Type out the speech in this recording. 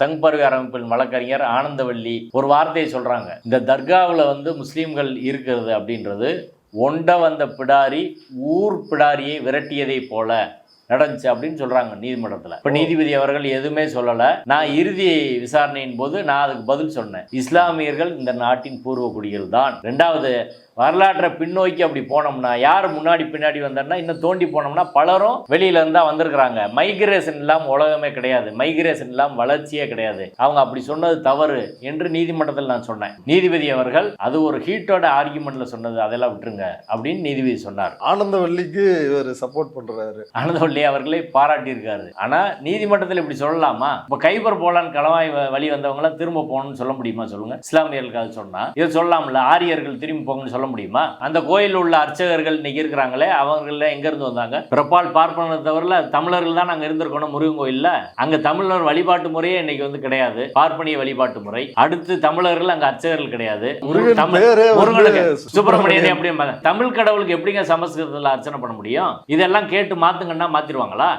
சங் பரிவார் அமைப்பின் வழக்கறிஞர் ஆனந்தவள்ளி ஒரு வார்த்தையை சொல்றாங்க. இந்த தர்காவில் முஸ்லீம்கள் இருக்கிறது அப்படின்றது ஒண்ட வந்த பிடாரி ஊர் பிடாரியை விரட்டியதை போல நடந்துச்சு அப்படின்னு சொல்றாங்க நீதிமன்றத்தில். இப்ப நீதிபதி அவர்கள் எதுவுமே சொல்லல. நான் இறுதி விசாரணையின் போது நான் அதுக்கு பதில் சொன்னேன். இஸ்லாமியர்கள் இந்த நாட்டின் பூர்வ குடிகள் தான். ரெண்டாவது, வரலாற்றை பின்னோக்கி அப்படி போனோம்னா யார் முன்னாடி பின்னாடி வந்தோம்னா இன்னும் தோண்டி போனோம்னா பலரும் வெளியில இருந்தா வந்திருக்கிறாங்க. மைக்ரேஷன் இல்லாம உலகமே கிடையாது, மைக்ரேஷன் இல்லாம வளர்ச்சியே கிடையாது. அவங்க அப்படி சொன்னது தவறு என்று நீதிமன்றத்தில் நான் சொன்னேன். நீதிபதி அவர்கள் அது ஒரு ஹீட்டோட ஆர்குமெண்ட்ல சொன்னது, அதெல்லாம் விட்டுருங்க அப்படின்னு நீதிபதி சொன்னார். ஆனந்தவள்ளிக்கு இவர் சப்போர்ட் பண்றாரு. ஆனந்தவள்ளி அவர்களை பாராட்டியிருக்காரு. ஆனா நீதிமன்றத்தில் இப்படி சொல்லலாமா? இப்ப கைபர் போலான்னு களவாய் வழி வந்தவங்க திரும்ப போகணும்னு சொல்ல முடியுமா சொல்லுங்க? இஸ்லாமியர்களுக்கு அது சொன்னா இதை சொல்லலாம்ல. ஆரியர்கள் திரும்பி போகணும்னு சொல்ல முடியுமா? அந்த கோயில் உள்ள அர்ச்சகர்கள் இன்னைக்கு இருக்கிறாங்களே, அவங்க எங்க இருந்து வந்தாங்க? பிரபால் பார்ப்பன தவிர தமிழர்கள் தான் அங்க இருந்திருக்கணும். முருகன் கோயில்ல அங்க தமிழர் வழிபாட்டு முறையே இன்னைக்கு கிடையாது, பார்ப்பனிய வழிபாட்டு முறை. அடுத்து தமிழர்கள் அங்க அர்ச்சகர்கள் கிடையாது. முருகனுக்கு சுப்பிரமணியன் எப்படி தமிழ் கடவுளுக்கு எப்படிங்க சமஸ்கிருதத்தில் அர்ச்சனை பண்ண முடியும்? இதெல்லாம் கேட்டு மாத்துங்கன்னா மாத்திருவாங்களா?